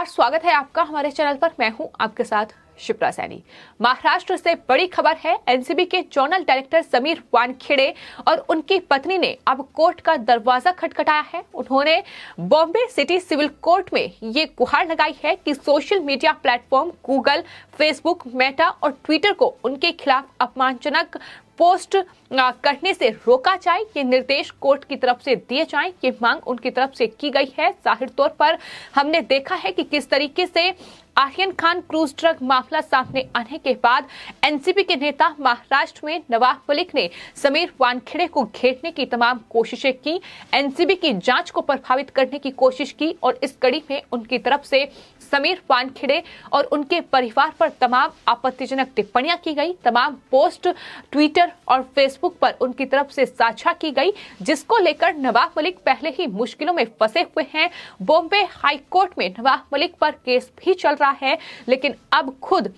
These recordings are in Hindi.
स्वागत है आपका हमारे चैनल पर। मैं हूं आपके साथ शिप्रा सैनी। महाराष्ट्र से बड़ी खबर है। एनसीबी के जोनल डायरेक्टर समीर वानखेड़े और उनकी पत्नी ने अब कोर्ट का दरवाजा खटखटाया है। उन्होंने बॉम्बे सिटी सिविल कोर्ट में ये गुहार लगाई है कि social media platform Google, Facebook, Meta और ट्विटर को उनके खिलाफ अपमानजनक पोस्ट करने से रोका जाए। ये निर्देश कोर्ट की तरफ से दिए जाएं। ये मांग उनकी तरफ से की गई है। जाहिर तौर पर हमने देखा है कि किस तरीके से आर्यन खान क्रूज ड्रग मामला सामने आने के बाद एनसीबी के नेता महाराष्ट्र में नवाब मलिक ने समीर वानखेड़े को घेरने की तमाम कोशिशें की, एनसीबी की जांच को प्रभावित करने की कोशिश की और इस कड़ी में उनकी तरफ से समीर वानखेड़े और उनके परिवार पर तमाम आपत्तिजनक टिप्पणियां की गई। तमाम पोस्ट ट्विटर और फेसबुक पर उनकी तरफ से साझा की गई, जिसको लेकर नवाब मलिक पहले ही मुश्किलों में फंसे हुए हैं। बॉम्बे हाई कोर्ट में नवाब मलिक पर केस भी चल रहा है, लेकिन अब खुद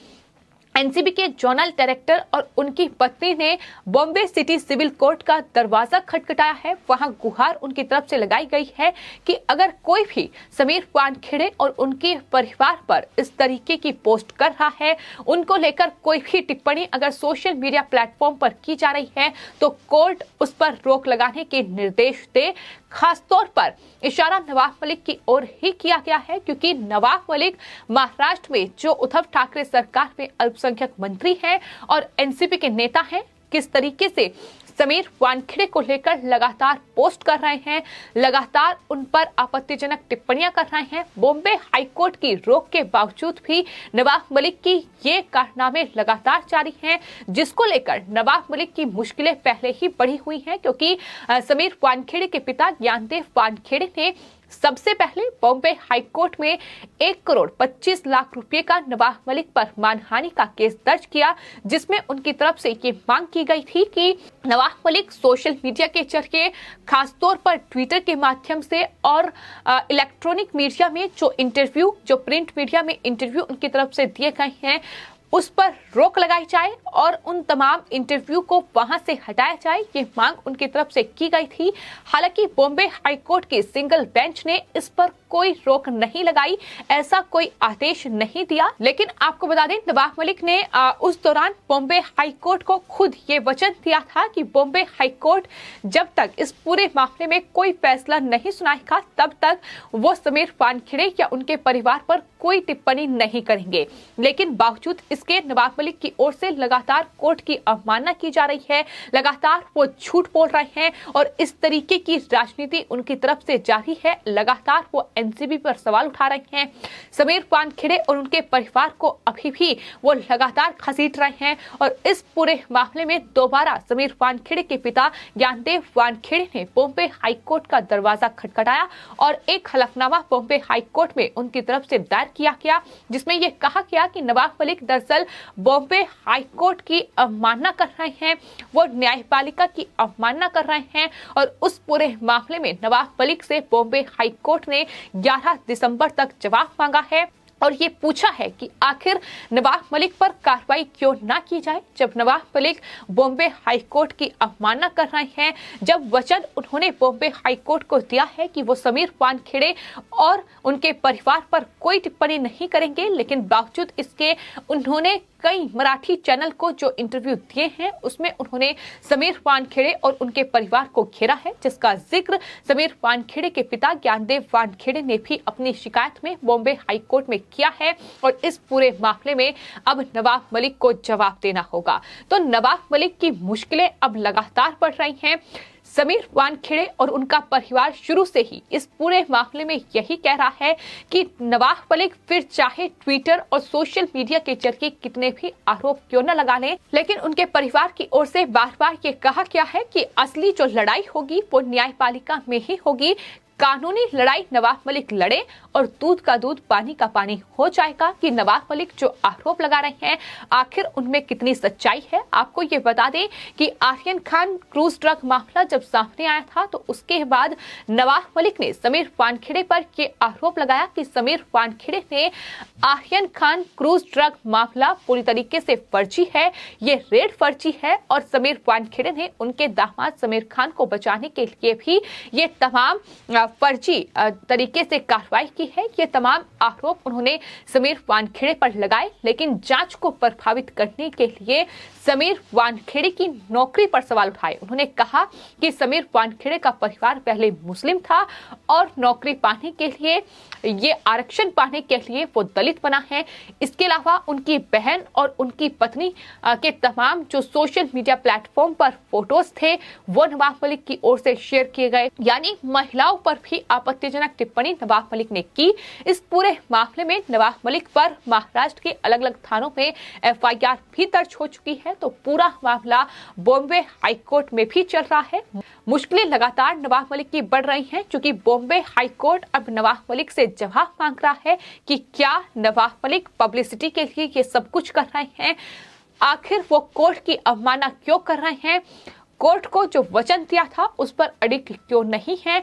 एनसीबी के जोनल डायरेक्टर और उनकी पत्नी ने बॉम्बे सिटी सिविल कोर्ट का दरवाजा खटखटाया है। वहां गुहार उनकी तरफ से लगाई गई है कि अगर कोई भी समीर वानखेड़े और उनके परिवार पर इस तरीके की पोस्ट कर रहा है, उनको लेकर कोई भी टिप्पणी अगर सोशल मीडिया प्लेटफॉर्म पर की जा रही है, तो कोर्ट उस पर रोक लगाने के निर्देश दे। खासतौर पर इशारा नवाब मलिक की ओर ही किया गया है, क्योंकि नवाब मलिक महाराष्ट्र में जो उद्धव ठाकरे सरकार में अल्पसंख्यक मंत्री हैं और एनसीपी के नेता हैं, किस तरीके से समीर वानखेड़े को लेकर लगातार पोस्ट कर रहे हैं, लगातार उन पर आपत्तिजनक टिप्पणियां कर रहे हैं। बॉम्बे हाईकोर्ट की रोक के बावजूद भी नवाब मलिक की ये कारनामे लगातार जारी हैं, जिसको लेकर नवाब मलिक की मुश्किलें पहले ही बढ़ी हुई हैं, क्योंकि समीर वानखेड़े के पिता ज्ञानदेव वानखेड़े ने सबसे पहले बॉम्बे हाईकोर्ट में 1,25,00,000 रुपए का नवाब मलिक पर मानहानि का केस दर्ज किया, जिसमें उनकी तरफ से ये मांग की गई थी कि नवाब मलिक सोशल मीडिया के जरिए, खासतौर पर ट्विटर के माध्यम से और इलेक्ट्रॉनिक मीडिया में जो प्रिंट मीडिया में इंटरव्यू उनकी तरफ से दिए गए हैं, उस पर रोक लगाई जाए और उन तमाम इंटरव्यू को वहां से हटाया जाए। ये मांग उनकी तरफ से की गई थी। हालांकि बॉम्बे हाईकोर्ट की सिंगल बेंच ने इस पर कोई रोक नहीं लगाई, ऐसा कोई आदेश नहीं दिया। लेकिन आपको बता दें, नवाब मलिक ने उस दौरान बॉम्बे हाईकोर्ट को खुद ये वचन दिया था कि बॉम्बे हाईकोर्ट जब तक इस पूरे मामले में कोई फैसला नहीं सुनाएगा, तब तक वो समीर वानखेड़े या उनके परिवार पर कोई टिप्पणी नहीं करेंगे। लेकिन बावजूद इसके नवाब मलिक की ओर से लगातार कोर्ट की अवमानना की जा रही है, लगातार वो झूठ बोल रहे हैं और इस तरीके की राजनीति उनकी तरफ से जारी है। लगातार वो एनसीबी पर सवाल उठा रहे हैं। समीर वानखेड़े और उनके परिवार को अभी भी वो लगातार घसीट रहे हैं और इस पूरे मामले में दोबारा समीर वानखेड़े के पिता ज्ञानदेव वानखेड़े ने बॉम्बे हाईकोर्ट का दरवाजा खटखटाया और एक हलफनामा बॉम्बे हाईकोर्ट में उनकी तरफ से दायर किया गया, जिसमें यह कहा गया कि नवाब मलिक दरअसल बॉम्बे हाईकोर्ट की अवमानना कर रहे हैं, वो न्यायपालिका की अवमानना कर रहे हैं और उस पूरे मामले में नवाब मलिक से बॉम्बे हाईकोर्ट ने 11 दिसंबर तक जवाब मांगा है और ये पूछा है कि आखिर नवाब मलिक पर कार्रवाई क्यों ना की जाए। जब नवाब मलिक बॉम्बे हाईकोर्ट की अवमानना कर रहे हैं, जब वचन उन्होंने बॉम्बे हाईकोर्ट को दिया है कि वो समीर वानखेड़े और उनके परिवार पर कोई टिप्पणी नहीं करेंगे, लेकिन बावजूद इसके उन्होंने कई मराठी चैनल को जो इंटरव्यू दिए हैं, उसमें उन्होंने समीर वानखेड़े और उनके परिवार को घेरा है, जिसका जिक्र समीर वानखेड़े के पिता ज्ञानदेव वानखेड़े ने भी अपनी शिकायत में बॉम्बे हाईकोर्ट में किया है और इस पूरे मामले में अब नवाब मलिक को जवाब देना होगा। तो नवाब मलिक की मुश्किलें अब लगातार बढ़ रही हैं। समीर वानखेड़े और उनका परिवार शुरू से ही इस पूरे मामले में यही कह रहा है कि नवाब मलिक फिर चाहे ट्विटर और सोशल मीडिया के जरिए कितने भी आरोप क्यों न लगा लें, लेकिन उनके परिवार की ओर से बार बार ये कहा गया है कि असली जो लड़ाई होगी वो न्यायपालिका में ही होगी। कानूनी लड़ाई नवाब मलिक लड़े और दूध का दूध पानी का पानी हो जाएगा कि नवाब मलिक जो आरोप लगा रहे हैं आखिर उनमें कितनी सच्चाई है। आपको ये बता दें कि आर्यन खान क्रूज ड्रग मामला जब सामने आया था, तो उसके बाद नवाब मलिक ने समीर वानखेड़े पर ये आरोप लगाया कि समीर वानखेड़े ने आर्यन खान क्रूज ड्रग मामला पूरी तरीके से फर्जी है, ये रेड फर्जी है और समीर वानखेड़े ने उनके दामाद समीर खान को बचाने के लिए भी ये तमाम फर्जी तरीके से कार्रवाई की है। ये तमाम आरोप उन्होंने समीर वानखेड़े पर लगाए, लेकिन जांच को प्रभावित करने के लिए समीर वानखेड़े की नौकरी पर सवाल उठाए। उन्होंने कहा कि समीर वानखेड़े का परिवार पहले मुस्लिम था और नौकरी पाने के लिए, ये आरक्षण पाने के लिए वो दलित बना है। इसके अलावा उनकी बहन और उनकी पत्नी के तमाम जो सोशल मीडिया प्लेटफॉर्म पर फोटोज थे वो नवाब मलिक की ओर से शेयर किए गए, यानी महिलाओं पर भी आपत्तिजनक टिप्पणी नवाब मलिक ने की। इस पूरे मामले में नवाब मलिक पर महाराष्ट्र के अलग अलग थानों में FIR भी दर्ज हो चुकी है। तो पूरा मामला बॉम्बे हाईकोर्ट में भी चल रहा है। मुश्किलें लगातार नवाब मलिक की बढ़ रही हैं, क्योंकि बॉम्बे हाईकोर्ट अब नवाब मलिक से जवाब मांग रहा है कि क्या नवाब मलिक पब्लिसिटी के लिए ये सब कुछ कर रहे हैं। आखिर वो कोर्ट की अवमानना क्यों कर रहे हैं, कोर्ट को जो वचन दिया था उस पर अडिग क्यों नहीं है।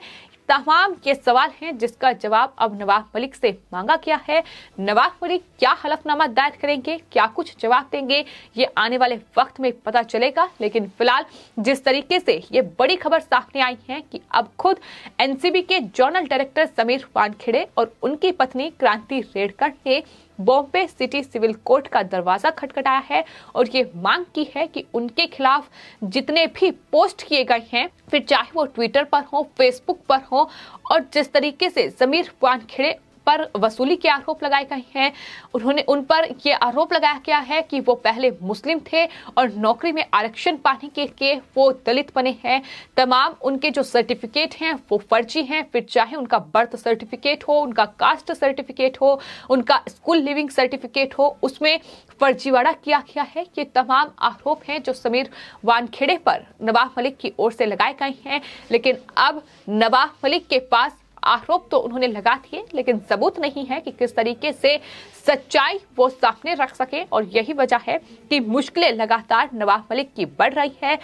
तमाम ये सवाल हैं जिसका जवाब अब नवाब मलिक से मांगा गया है। नवाब मलिक क्या हलफनामा दायर करेंगे, क्या कुछ जवाब देंगे, ये आने वाले वक्त में पता चलेगा। लेकिन फिलहाल जिस तरीके से ये बड़ी खबर सामने आई है कि अब खुद NCB के जोनल डायरेक्टर समीर वानखेड़े और उनकी पत्नी क्रांति रेडकर ने बॉम्बे सिटी सिविल कोर्ट का दरवाजा खटखटाया है और ये मांग की है कि उनके खिलाफ जितने भी पोस्ट किए गए हैं, फिर चाहे वो ट्विटर पर हो, फेसबुक पर हो, और जिस तरीके से समीर वानखेड़े पर वसूली के आरोप लगाए गए हैं, उन्होंने उन पर यह आरोप लगाया गया है कि वो पहले मुस्लिम थे और नौकरी में आरक्षण पाने के लिए वो दलित बने हैं। तमाम उनके जो सर्टिफिकेट हैं वो फर्जी हैं, फिर चाहे उनका बर्थ सर्टिफिकेट हो, उनका कास्ट सर्टिफिकेट हो, उनका स्कूल लिविंग सर्टिफिकेट हो, उसमें फर्जीवाड़ा किया गया है। ये तमाम आरोप हैं जो समीर वानखेड़े पर नवाब मलिक की ओर से लगाए गए हैं। लेकिन अब नवाब मलिक के पास आरोप तो उन्होंने लगा दिए, लेकिन सबूत नहीं है कि किस तरीके से सच्चाई वो सामने रख सके, और यही वजह है कि मुश्किलें लगातार नवाब मलिक की बढ़ रही है।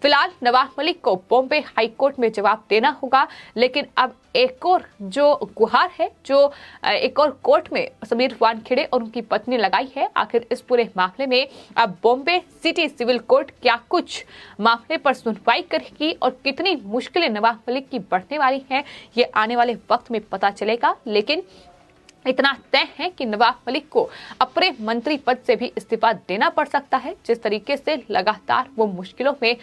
फिलहाल नवाब मलिक को बॉम्बे हाईकोर्ट में जवाब देना होगा, लेकिन अब एक और जो गुहार है, जो एक और कोर्ट में समीर वानखेड़े और उनकी पत्नी लगाई है, आखिर इस पूरे मामले में अब बॉम्बे सिटी सिविल कोर्ट क्या कुछ मामले पर सुनवाई करेगी और कितनी मुश्किलें नवाब मलिक की बढ़ने वाली हैं, ये आने वाले वक्त में पता चलेगा। लेकिन इतना तय है कि नवाब मलिक को अपने मंत्री पद से भी इस्तीफा देना पड़ सकता है, जिस तरीके से लगातार वो मुश्किलों में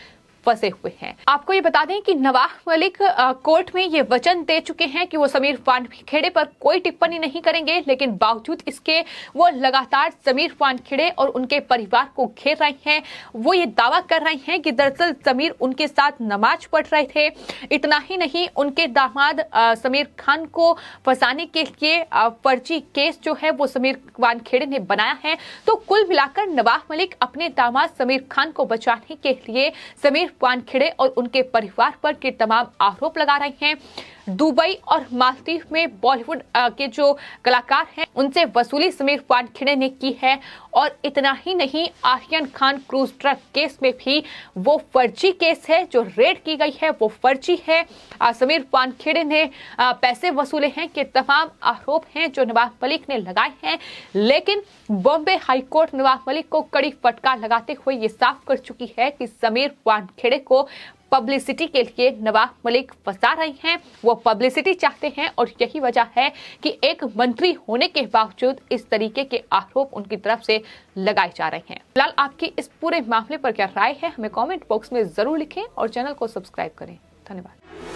फंसे हुए हैं। आपको ये बता दें कि नवाब मलिक कोर्ट में ये वचन दे चुके हैं कि वो समीर वानखेड़े पर कोई टिप्पणी नहीं करेंगे, लेकिन बावजूद इसके वो लगातार समीर वानखेड़े और उनके परिवार को घेर रहे हैं। वो ये दावा कर रहे हैं कि दरअसल समीर उनके साथ नमाज पढ़ रहे थे। इतना ही नहीं, उनके दामाद समीर खान को फंसाने के लिए फर्जी केस जो है वो समीर वानखेड़े ने बनाया है। तो कुल मिलाकर नवाब मलिक अपने दामाद समीर खान को बचाने के लिए समीर वानखेड़े और उनके परिवार पर के तमाम आरोप लगा रहे हैं। दुबई और मालदीव में बॉलीवुड के जो कलाकार हैं उनसे वसूली समीर वानखेड़े ने की है। और इतना ही नहीं, Aryan Khan cruise drug case में भी वो फर्जी केस है, जो रेड की गई है वो फर्जी है। समीर वानखेड़े ने पैसे वसूले हैं के तमाम आरोप हैं जो नवाब मलिक ने लगाए हैं। लेकिन बॉम्बे हाईकोर्ट नवाब मलिक को कड़ी फटकार लगाते हुए ये साफ कर चुकी है कि समीर वानखेड़े को पब्लिसिटी के लिए नवाब मलिक फंसा रहे हैं। वो पब्लिसिटी चाहते हैं और यही वजह है कि एक मंत्री होने के बावजूद इस तरीके के आरोप उनकी तरफ से लगाए जा रहे हैं। फिलहाल आपकी इस पूरे मामले पर क्या राय है, हमें कमेंट बॉक्स में जरूर लिखें और चैनल को सब्सक्राइब करें। धन्यवाद।